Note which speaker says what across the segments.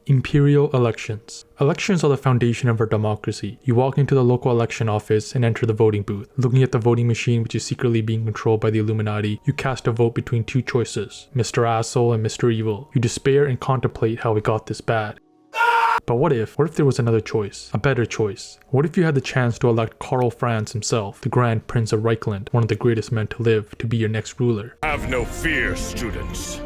Speaker 1: Imperial Elections. Elections are the foundation of our democracy. You walk into the local election office and enter the voting booth. Looking at the voting machine, which is secretly being controlled by the Illuminati, you cast a vote between two choices, Mr. Asshole and Mr. Evil. You despair and contemplate how it got this bad. But what if there was another choice, a better choice? What if you had the chance to elect Karl Franz himself, the Grand Prince of Riekland, one of the greatest men to live, to be your next ruler?
Speaker 2: Have no fear, students.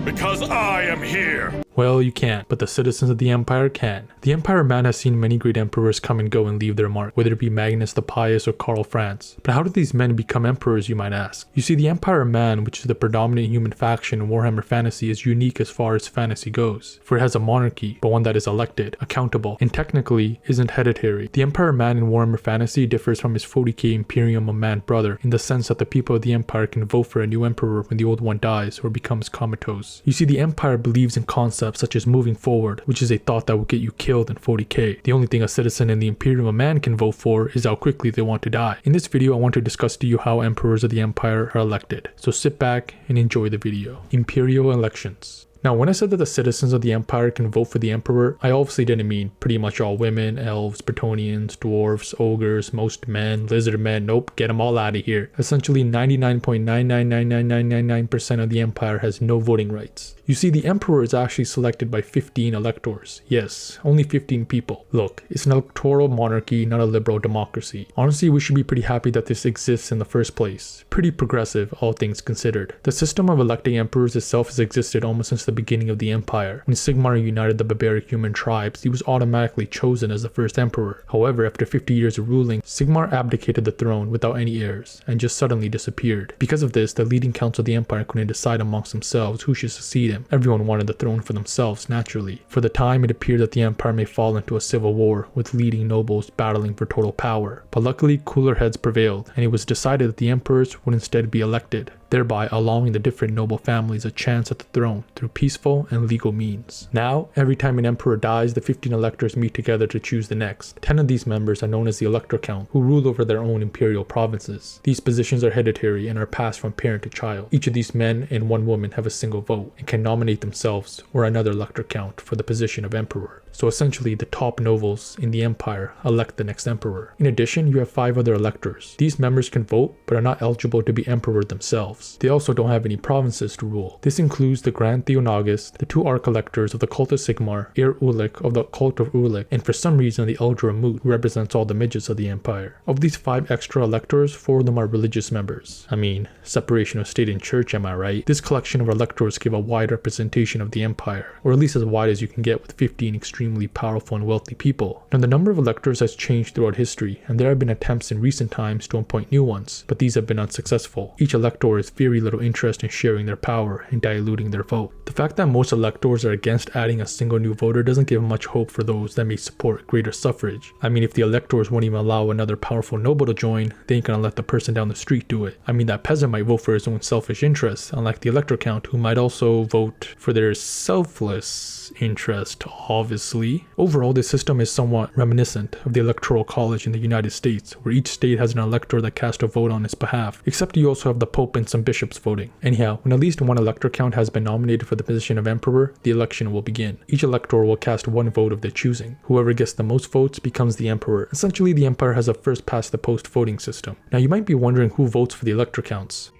Speaker 2: Because I am here!
Speaker 1: Well, you can't, but the citizens of the Empire can. The Empire man has seen many great emperors come and go and leave their mark, whether it be Magnus the Pious or Karl Franz. But how did these men become emperors, you might ask? You see, the Empire man, which is the predominant human faction in Warhammer fantasy, is unique as far as fantasy goes, for it has a monarchy, but one that is elected, accountable, and technically isn't hereditary. The Empire man in Warhammer fantasy differs from his 40k Imperium man brother in the sense that the people of the Empire can vote for a new emperor when the old one dies or becomes comatose. You see, the Empire believes in concepts such as moving forward, which is a thought that will get you killed in 40k. The only thing a citizen in the Imperium man can vote for is how quickly they want to die. In this video, I want to discuss to you how emperors of the Empire are elected. So sit back and enjoy the video. Imperial Elections. Now, when I said that the citizens of the Empire can vote for the Emperor, I obviously didn't mean pretty much all women, elves, Bretonnians, dwarves, ogres, most men, lizard men. Nope, get them all out of here. Essentially, 99.9999999% of the Empire has no voting rights. You see, the Emperor is actually selected by 15 electors. Yes, only 15 people. Look, it's an electoral monarchy, not a liberal democracy. Honestly, we should be pretty happy that this exists in the first place. Pretty progressive, all things considered. The system of electing emperors itself has existed almost since the beginning of the Empire. When Sigmar united the barbaric human tribes, he was automatically chosen as the first emperor. However, after 50 years of ruling, Sigmar abdicated the throne without any heirs, and just suddenly disappeared. Because of this, the leading council of the Empire couldn't decide amongst themselves who should succeed him. Everyone wanted the throne for themselves, naturally. For the time, it appeared that the Empire may fall into a civil war, with leading nobles battling for total power. But luckily, cooler heads prevailed, and it was decided that the emperors would instead be elected, thereby allowing the different noble families a chance at the throne through peaceful and legal means. Now, every time an emperor dies, the 15 electors meet together to choose the next. 10 of these members are known as the Elector Count, who rule over their own imperial provinces. These positions are hereditary and are passed from parent to child. Each of these men and one woman have a single vote and can nominate themselves or another Elector Count for the position of emperor. So essentially, the top nobles in the Empire elect the next emperor. In addition, you have 5 other electors. These members can vote, but are not eligible to be emperor themselves. They also don't have any provinces to rule. This includes the Grand Theonagus, the 2 Arch-Electors of the Cult of Sigmar, Ir Ulik of the Cult of Ulik, and for some reason the Elder Amut, who represents all the midgets of the Empire. Of these 5 extra electors, 4 of them are religious members. I mean, separation of state and church, am I right? This collection of electors give a wide representation of the Empire, or at least as wide as you can get with 15 extremely powerful and wealthy people. Now, the number of electors has changed throughout history, and there have been attempts in recent times to appoint new ones, but these have been unsuccessful. Each elector has very little interest in sharing their power and diluting their vote. The fact that most electors are against adding a single new voter doesn't give much hope for those that may support greater suffrage. I mean, if the electors won't even allow another powerful noble to join, they ain't gonna let the person down the street do it. I mean, that peasant might vote for his own selfish interests, unlike the Elector Count, who might also vote for their selfless interest, obviously. Overall, this system is somewhat reminiscent of the Electoral College in the United States, where each state has an elector that casts a vote on its behalf, except you also have the Pope and some bishops voting. Anyhow, when at least one Elector Count has been nominated for the position of emperor, the election will begin. Each elector will cast one vote of their choosing. Whoever gets the most votes becomes the emperor. Essentially, the Empire has a first past the post voting system. Now, you might be wondering who votes for the Elector Counts.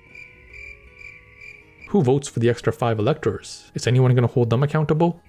Speaker 1: Who votes for the extra 5 electors? Is anyone going to hold them accountable?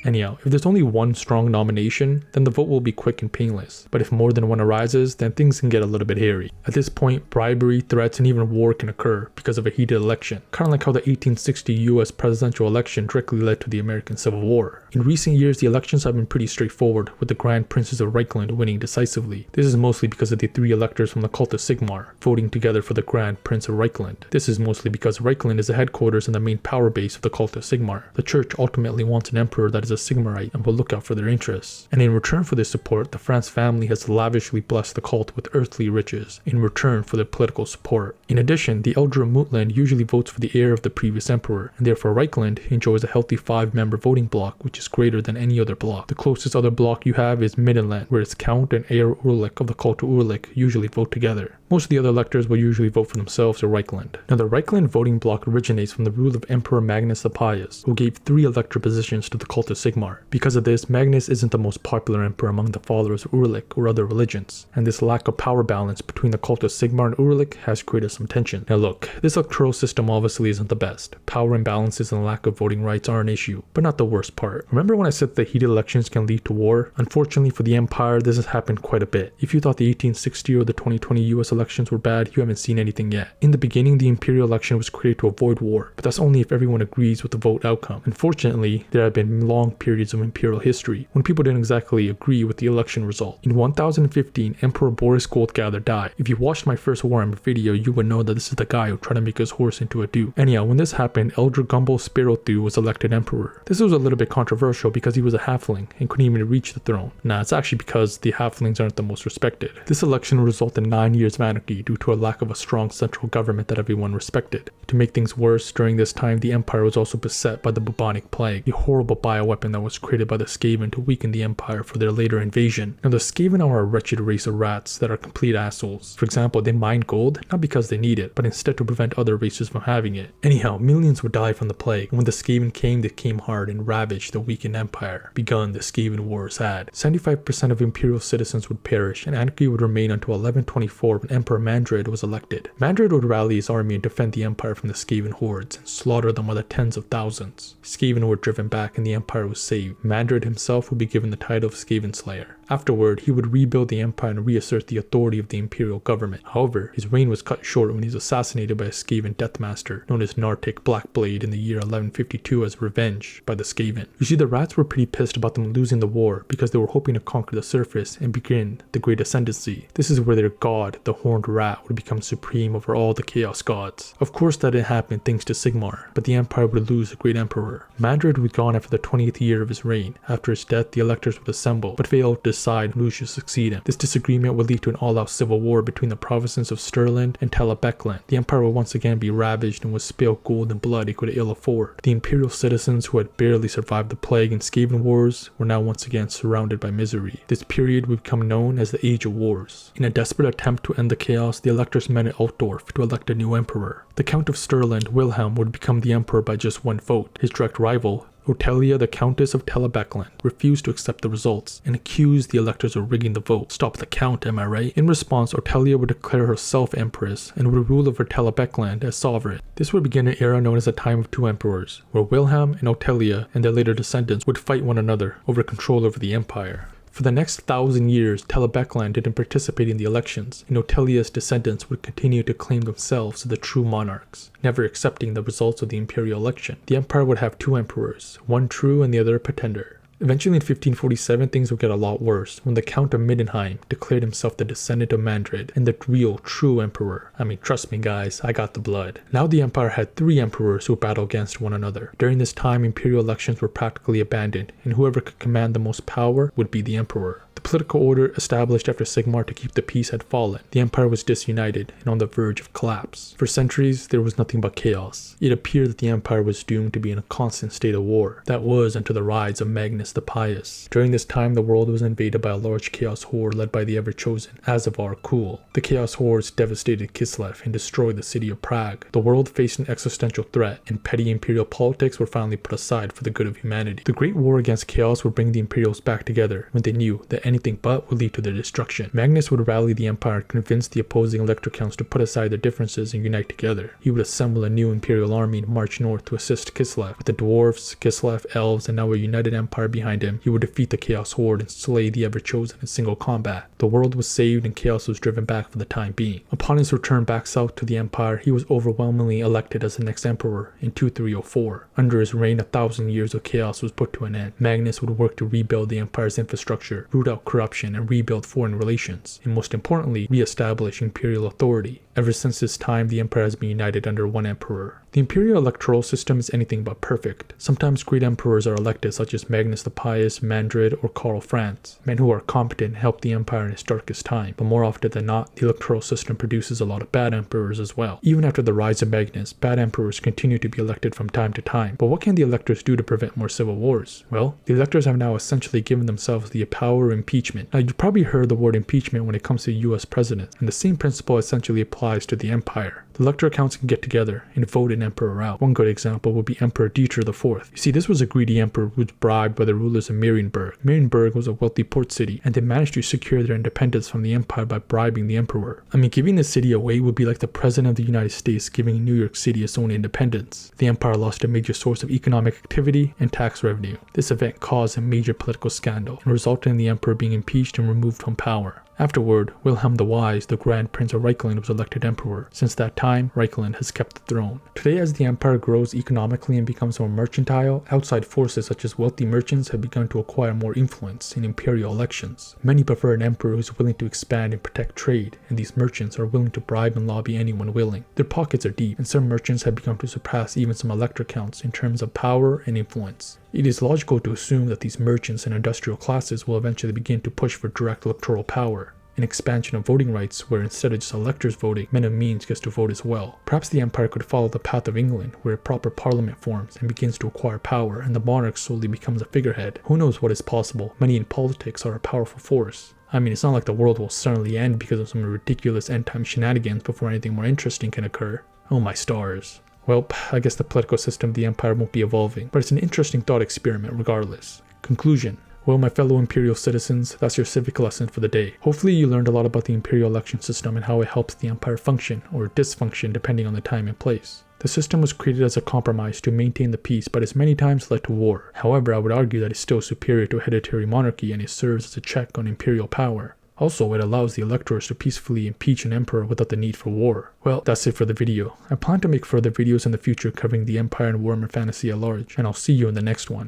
Speaker 1: Anyhow, if there's only one strong nomination, then the vote will be quick and painless. But if more than one arises, then things can get a little bit hairy. At this point, bribery, threats, and even war can occur because of a heated election. Kind of like how the 1860 US presidential election directly led to the American Civil War. In recent years, the elections have been pretty straightforward, with the Grand Princes of Riekland winning decisively. This is mostly because of the 3 electors from the Cult of Sigmar voting together for the Grand Prince of Riekland. This is mostly because Riekland is the headquarters and the main power base of the Cult of Sigmar. The church ultimately wants an emperor that is a Sigmarite and will look out for their interests. And in return for this support, the Franz family has lavishly blessed the cult with earthly riches in return for their political support. In addition, the Elder of Mootland usually votes for the heir of the previous emperor, and therefore Riekland enjoys a healthy 5-member voting bloc, which is greater than any other bloc. The closest other bloc you have is Middenland, where its Count and heir Urlik of the cult of Urlik usually vote together. Most of the other electors will usually vote for themselves or Riekland. Now the Riekland voting bloc originates from the rule of Emperor Magnus the Pious, who gave 3 elector positions to the cult of Sigmar. Because of this, Magnus isn't the most popular emperor among the followers of Urlik or other religions, and this lack of power balance between the cult of Sigmar and Urlik has created some tension. Now look, this electoral system obviously isn't the best. Power imbalances and lack of voting rights are an issue, but not the worst part. Remember when I said that heated elections can lead to war? Unfortunately for the Empire, this has happened quite a bit. If you thought the 1860 or the 2020 US elections were bad, you haven't seen anything yet. In the beginning, the Imperial election was created to avoid war, but that's only if everyone agrees with the vote outcome. Unfortunately, there have been long periods of Imperial history when people didn't exactly agree with the election result. In 1015, Emperor Boris Goldgather died. If you watched my first Warhammer video, you would know that this is the guy who tried to make his horse into a dew. Anyhow, when this happened, Elder Gumbel Sparrowthew was elected emperor. This was a little bit controversial because he was a halfling and couldn't even reach the throne. Nah, it's actually because the halflings aren't the most respected. This election resulted in 9 years of anarchy due to a lack of a strong central government that everyone respected. To make things worse, during this time the Empire was also beset by the bubonic plague, a horrible bioweapon that was created by the Skaven to weaken the Empire for their later invasion. Now the Skaven are a wretched race of rats that are complete assholes. For example, they mine gold, not because they need it, but instead to prevent other races from having it. Anyhow, millions would die from the plague, and when the Skaven came, they came hard and ravaged the weakened Empire. Begun the Skaven Wars had. 75% of Imperial citizens would perish, and anarchy would remain until 1124 when Emperor Mandred was elected. Mandred would rally his army and defend the Empire from the Skaven hordes and slaughter them by the tens of thousands. Skaven were driven back and the Empire was saved. Mandred himself would be given the title of Skaven Slayer. Afterward, he would rebuild the Empire and reassert the authority of the Imperial government. However, his reign was cut short when he was assassinated by a Skaven deathmaster known as Nartik Blackblade in the year 1152 as revenge by the Skaven. You see, the rats were pretty pissed about them losing the war because they were hoping to conquer the surface and begin the Great Ascendancy. This is where their god, the Horned Rat, would become supreme over all the Chaos Gods. Of course that didn't happen thanks to Sigmar, but the Empire would lose a great emperor. Mandred would be gone after the 20th year of his reign. After his death, the electors would assemble, but fail to decide who should succeed him. This disagreement would lead to an all-out civil war between the provinces of Stirland and Telebeckland. The Empire would once again be ravaged and would spill gold and blood it could ill afford. The Imperial citizens who had barely survived the plague and Skaven wars were now once again surrounded by misery. This period would become known as the Age of Wars. In a desperate attempt to end the chaos, the electors met at Altdorf to elect a new emperor. The Count of Stirland, Wilhelm, would become the emperor by just one vote. His direct rival, Otelia, the Countess of Telebeckland, refused to accept the results and accused the electors of rigging the vote. Stop the count, am I right? In response, Otelia would declare herself empress and would rule over Telebeckland as sovereign. This would begin an era known as the Time of Two Emperors, where Wilhelm and Otelia and their later descendants would fight one another over control over the empire. For the next 1,000 years, Telebeckland didn't participate in the elections, and Otelia's descendants would continue to claim themselves as the true monarchs, never accepting the results of the imperial election. The empire would have 2 emperors, one true and the other a pretender. Eventually in 1547, things would get a lot worse when the Count of Middenheim declared himself the descendant of Mandred and the real, true emperor. I mean, trust me guys, I got the blood. Now the empire had 3 emperors who battled against one another. During this time, imperial elections were practically abandoned, and whoever could command the most power would be the emperor. The political order established after Sigmar to keep the peace had fallen. The empire was disunited and on the verge of collapse. For centuries, there was nothing but chaos. It appeared that the empire was doomed to be in a constant state of war. That was until the rise of Magnus the Pious. During this time, the world was invaded by a large chaos horde led by the ever-chosen Azavar Kul. The chaos hordes devastated Kislev and destroyed the city of Prague. The world faced an existential threat, and petty imperial politics were finally put aside for the good of humanity. The Great War against chaos would bring the Imperials back together when they knew that anything but would lead to their destruction. Magnus would rally the empire and convince the opposing elector counts to put aside their differences and unite together. He would assemble a new imperial army and march north to assist Kislev. With the dwarves, Kislev, elves, and now a united empire behind him, he would defeat the chaos horde and slay the ever-chosen in single combat. The world was saved and chaos was driven back for the time being. Upon his return back south to the empire, he was overwhelmingly elected as the next emperor in 2304. Under his reign, 1,000 years of chaos was put to an end. Magnus would work to rebuild the empire's infrastructure, root out corruption and rebuild foreign relations, and most importantly, re-establish imperial authority. Ever since this time, the empire has been united under one emperor. The imperial electoral system is anything but perfect. Sometimes great emperors are elected, such as Magnus the Pious, Mandred, or Karl Franz, men who are competent and help the empire in its darkest time. But more often than not, the electoral system produces a lot of bad emperors as well. Even after the rise of Magnus, bad emperors continue to be elected from time to time. But what can the electors do to prevent more civil wars? Well, the electors have now essentially given themselves the power of impeachment. Now, you've probably heard the word impeachment when it comes to US presidents, and the same principle essentially applies to the empire. The electoral council can get together and vote an emperor out. One good example would be Emperor Dietrich IV. You see, this was a greedy emperor who was bribed by the rulers of Marienburg. Marienburg was a wealthy port city, and they managed to secure their independence from the empire by bribing the emperor. I mean, giving the city away would be like the president of the United States giving New York City its own independence. The empire lost a major source of economic activity and tax revenue. This event caused a major political scandal and resulted in the emperor being impeached and removed from power. Afterward, Wilhelm the Wise, the Grand Prince of Riekland, was elected emperor. Since that time, Riekland has kept the throne. Today, as the empire grows economically and becomes more mercantile, outside forces such as wealthy merchants have begun to acquire more influence in imperial elections. Many prefer an emperor who is willing to expand and protect trade, and these merchants are willing to bribe and lobby anyone willing. Their pockets are deep, and some merchants have begun to surpass even some elector counts in terms of power and influence. It is logical to assume that these merchants and industrial classes will eventually begin to push for direct electoral power, an expansion of voting rights where instead of just electors voting, men of means gets to vote as well. Perhaps the empire could follow the path of England, where a proper parliament forms and begins to acquire power, and the monarch slowly becomes a figurehead. Who knows what is possible? Money in politics are a powerful force. I mean, it's not like the world will suddenly end because of some ridiculous end-time shenanigans before anything more interesting can occur. Oh my stars. Well, I guess the political system of the empire won't be evolving, but it's an interesting thought experiment regardless. Conclusion. Well, my fellow imperial citizens, that's your civic lesson for the day. Hopefully you learned a lot about the imperial election system and how it helps the empire function, or dysfunction depending on the time and place. The system was created as a compromise to maintain the peace, but has many times led to war. However, I would argue that it's still superior to a hereditary monarchy, and it serves as a check on imperial power. Also, it allows the electors to peacefully impeach an emperor without the need for war. Well, that's it for the video. I plan to make further videos in the future covering the empire and Warhammer fantasy at large, and I'll see you in the next one.